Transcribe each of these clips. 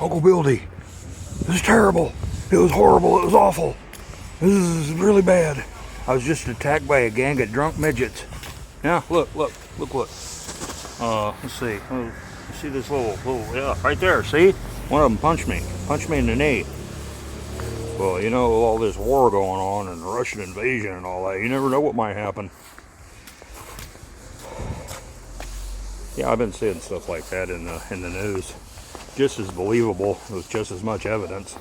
Uncle Bildy, this is terrible. It was horrible. It was awful. This is really bad. I was just attacked by a gang of drunk midgets. Yeah, look. Let's see. See this yeah, right there, see? One of them punched me in the knee. Well, you know, with all this war going on and Russian invasion and all that, you never know what might happen. Yeah, I've been seeing stuff like that in the news. Just as believable, with just as much evidence.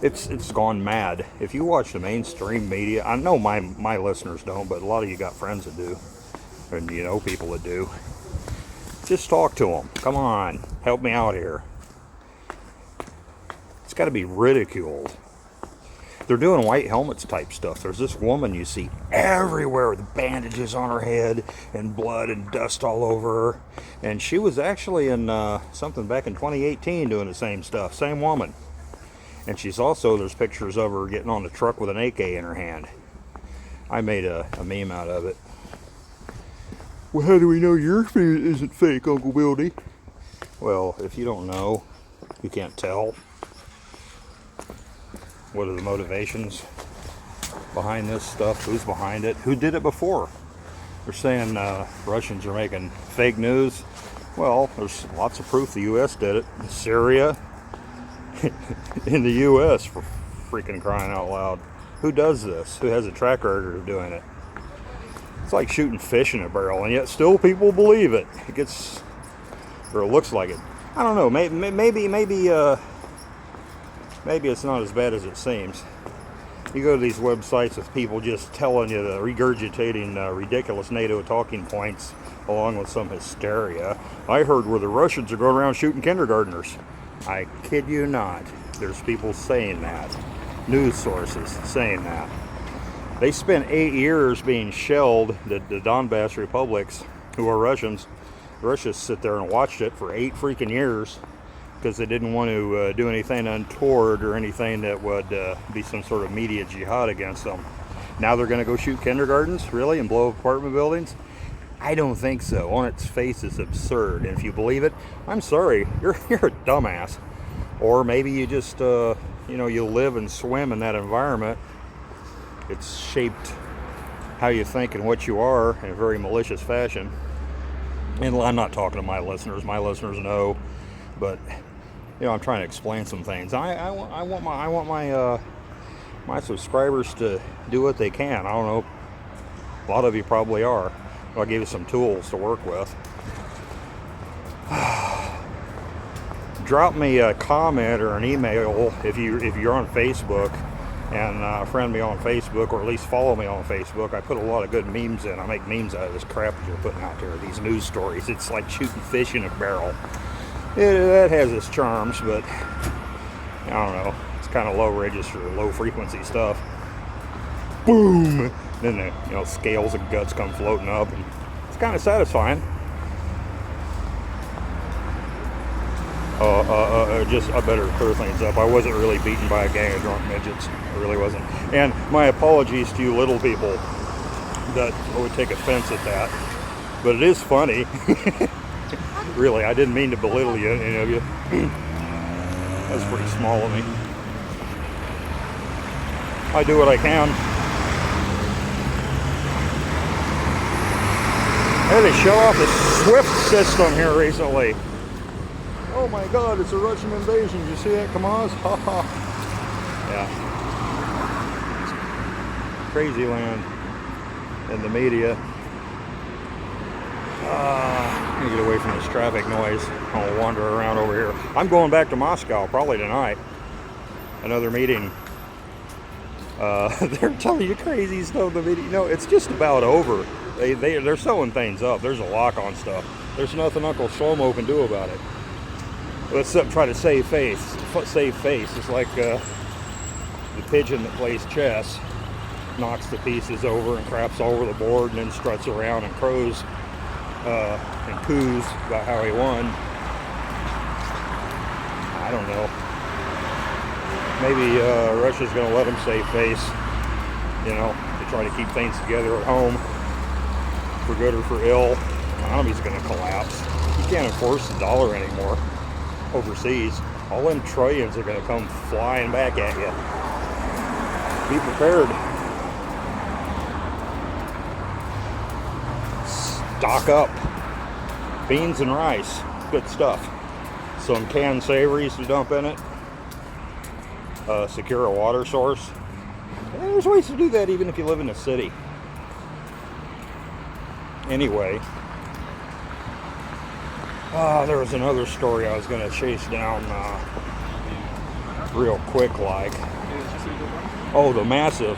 It's gone mad. If you watch the mainstream media, I know my listeners don't, but a lot of you got friends that do, and you know people that do. Just talk to them. Come on, help me out here. It's got to be ridiculed. They're doing white helmets type stuff. There's this woman you see everywhere with bandages on her head and blood and dust all over her. And she was actually in something back in 2018 doing the same stuff. Same woman. And she's also, there's pictures of her getting on the truck with an AK in her hand. I made a meme out of it. Well, how do we know your isn't fake, Uncle Bildy? Well, if you don't know, you can't tell. What are the motivations behind this stuff? Who's behind it? Who did it before? They're saying Russians are making fake news. Well, there's lots of proof the U.S. did it. Syria, in the U.S., for freaking crying out loud. Who does this? Who has a track record of doing it? It's like shooting fish in a barrel, and yet still people believe it. It gets, or it looks like it. I don't know. Maybe it's not as bad as it seems. You go to these websites with people just telling you, regurgitating ridiculous NATO talking points along with some hysteria. I heard where the Russians are going around shooting kindergartners. I kid you not. There's people saying that. News sources saying that. They spent 8 years being shelled, the Donbass republics, who are Russians. The Russians sit there and watched it for 8 freaking years. Because they didn't want to do anything untoward or anything that would be some sort of media jihad against them. Now they're going to go shoot kindergartens, really, and blow up apartment buildings? I don't think so. On its face, it's absurd. And if you believe it, I'm sorry, you're a dumbass. Or maybe you just, you live and swim in that environment. It's shaped how you think and what you are in a very malicious fashion. And I'm not talking to my listeners. My listeners know. But I'm trying to explain some things. I want my subscribers to do what they can. I don't know. A lot of you probably are. I'll give you some tools to work with. Drop me a comment or an email if you're on Facebook, and friend me on Facebook, or at least follow me on Facebook. I put a lot of good memes in. I make memes out of this crap that you're putting out there. These news stories. It's like shooting fish in a barrel. That has its charms, but I don't know. It's kind of low register, low frequency stuff. Boom! Then the scales and guts come floating up, and it's kind of satisfying. I better clear things up. I wasn't really beaten by a gang of drunk midgets. I really wasn't. And my apologies to you little people that would take offense at that. But it is funny. Really, I didn't mean to belittle you, any of you. That's pretty small of me. I do what I can. I had to show off the SWIFT system here recently. Oh my God, it's a Russian invasion. Did you see that, Kamaz? Ha ha. Yeah. Crazy land in the media. I'm gonna get away from this traffic noise. I'll wander around over here. I'm going back to Moscow probably tonight. Another meeting. They're telling you crazy stuff. The meeting, it's just about over. They're sewing things up. There's a lock on stuff. There's nothing Uncle Shlomo can do about it. Let's try to save face. It's like the pigeon that plays chess, knocks the pieces over and craps all over the board, and then struts around and crows and coos about how he won. I don't know. Maybe Russia's going to let him save face, to try to keep things together at home, for good or for ill. The economy's going to collapse. You can't enforce the dollar anymore. overseas, all them trillions are going to come flying back at you. Be prepared. Stock up. Beans and rice. Good stuff. Some canned savories to dump in it. Secure a water source. And there's ways to do that even if you live in a city. Anyway, there was another story I was going to chase down real quick like. Oh, the massive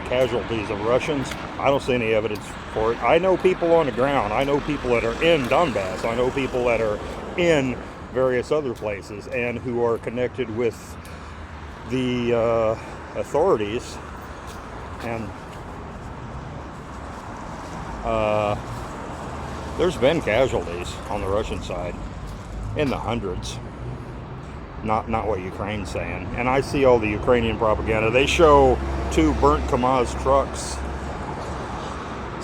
casualties of Russians. I don't see any evidence for it. I know people on the ground. I know people that are in Donbass. I know people that are in various other places and who are connected with the authorities. And there's been casualties on the Russian side in the hundreds. Not what Ukraine's saying. And I see all the Ukrainian propaganda. They show 2 burnt KAMAZ trucks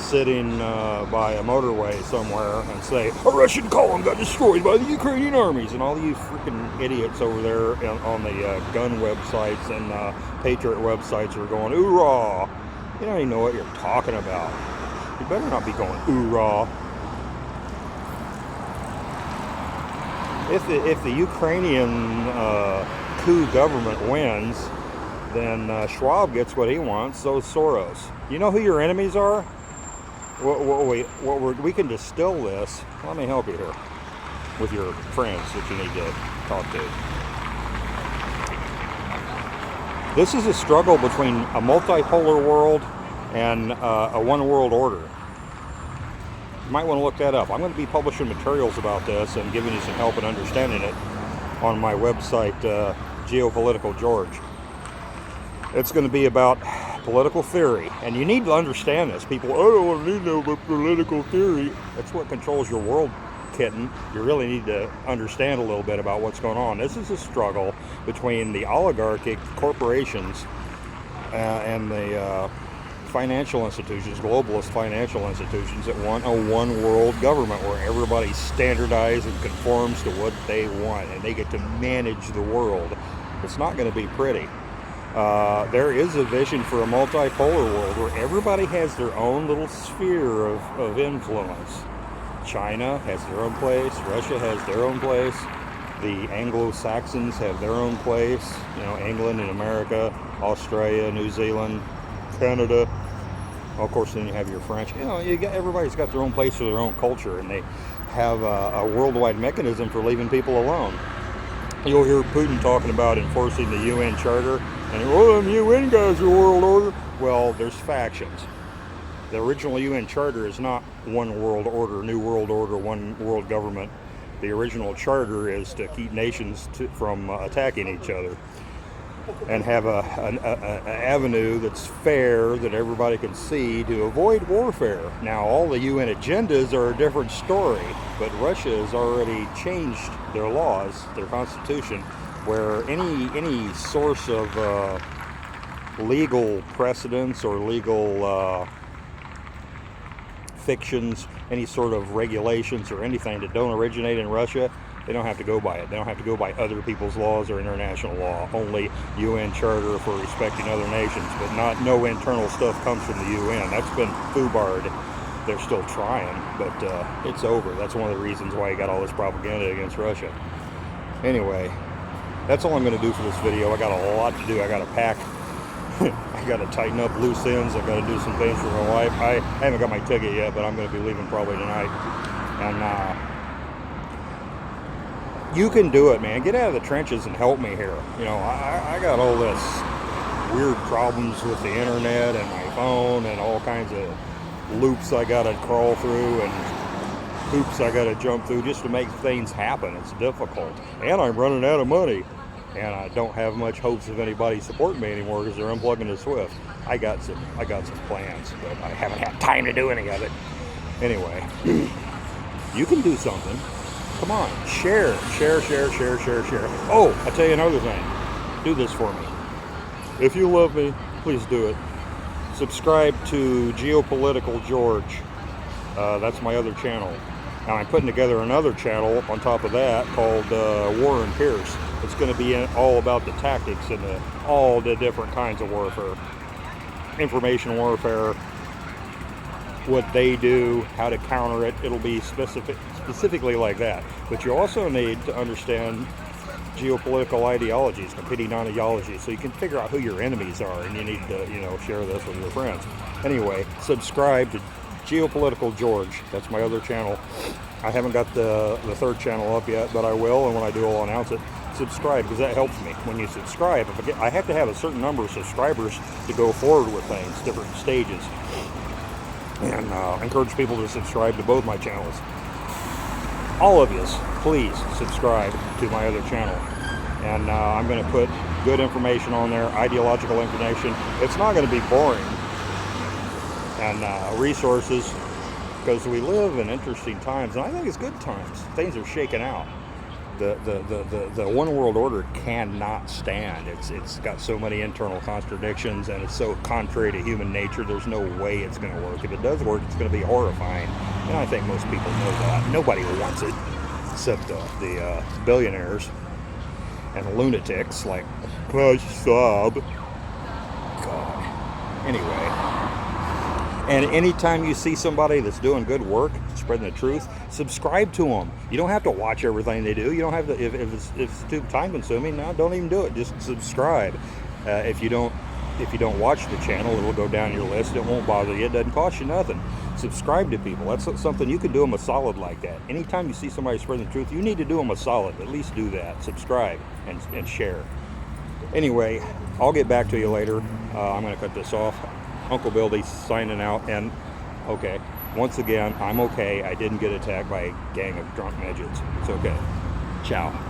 sitting by a motorway somewhere and say, a Russian column got destroyed by the Ukrainian armies. And all you freaking idiots over there on the gun websites and Patriot websites are going, oorah. You don't even know what you're talking about. You better not be going, oorah. If the Ukrainian coup government wins, then Schwab gets what he wants, so's Soros. You know who your enemies are? We can distill this. Let me help you here with your friends that you need to talk to. This is a struggle between a multipolar world and a one world order. You might want to look that up. I'm going to be publishing materials about this and giving you some help in understanding it on my website, Geopolitical George. It's going to be about political theory, and you need to understand this. People, I don't want to know about political theory. That's what controls your world, kitten. You really need to understand a little bit about what's going on. This is a struggle between the oligarchic corporations and the financial institutions, globalist financial institutions that want a one world government where everybody standardizes and conforms to what they want and they get to manage the world. It's not going to be pretty. There is a vision for a multipolar world where everybody has their own little sphere of influence. China has their own place, Russia has their own place, the Anglo-Saxons have their own place, you know, England and America, Australia, New Zealand, Canada. Of course, then you have your French. You know, everybody's got their own place for their own culture, and they have a worldwide mechanism for leaving people alone. You'll hear Putin talking about enforcing the UN Charter, and the UN guys are world order. Well, there's factions. The original UN Charter is not one world order, new world order, one world government. The original charter is to keep nations from attacking each other and have an avenue that's fair that everybody can see to avoid warfare. Now, all the UN agendas are a different story, but Russia has already changed their laws, their constitution, where any source of legal precedents or legal fictions, any sort of regulations or anything that don't originate in Russia, they don't have to go by it. They don't have to go by other people's laws or international law. Only UN Charter for respecting other nations, but no internal stuff comes from the UN. That's been foobarred. They're still trying, but it's over. That's one of the reasons why you got all this propaganda against Russia. Anyway, that's all I'm going to do for this video. I got a lot to do. I got to pack. I got to tighten up loose ends. I got to do some things for my wife. I haven't got my ticket yet, but I'm going to be leaving probably tonight. And you can do it, man. Get out of the trenches and help me here. You know, I got all this weird problems with the internet and my phone and all kinds of loops I got to crawl through and hoops I got to jump through just to make things happen. It's difficult. And I'm running out of money. And I don't have much hopes of anybody supporting me anymore because they're unplugging the Swift. I got some plans, but I haven't had time to do any of it. Anyway, you can do something. Come on, share. Oh, I'll tell you another thing. Do this for me. If you love me, please do it. Subscribe to Geopolitical George. That's my other channel. And I'm putting together another channel on top of that called War and Pierce. It's going to be all about the tactics and all the different kinds of warfare. Information warfare, what they do, how to counter it. It'll be specifically like that. But you also need to understand geopolitical ideologies, competing ideologies, so you can figure out who your enemies are, and you need to, share this with your friends. Anyway, subscribe to Geopolitical George. That's my other channel. I haven't got the third channel up yet, but I will, and when I do, I'll announce it. Subscribe, because that helps me. When you subscribe, I have to have a certain number of subscribers to go forward with things, different stages, and encourage people to subscribe to both my channels. All of you, please subscribe to my other channel, and I'm going to put good information on there, ideological information. It's not going to be boring, and resources, because we live in interesting times, and I think it's good times. Things are shaking out. The one world order cannot stand. It's got so many internal contradictions, and it's so contrary to human nature. There's no way it's going to work. If it does work, it's going to be horrifying, and I think most people know that. Nobody wants it except the billionaires and lunatics like Push Sub. God. Anyway. And anytime you see somebody that's doing good work, spreading the truth, subscribe to them. You don't have to watch everything they do. You don't have to, if it's too time consuming, no, don't even do it. Just subscribe. If you don't watch the channel, it'll go down your list. It won't bother you. It doesn't cost you nothing. Subscribe to people. That's something you can do them a solid like that. Anytime you see somebody spreading the truth, you need to do them a solid. At least do that. Subscribe and share. Anyway, I'll get back to you later. I'm going to cut this off. Uncle Billy signing out, and okay, once again, I'm okay. I didn't get attacked by a gang of drunk midgets. It's okay. Ciao.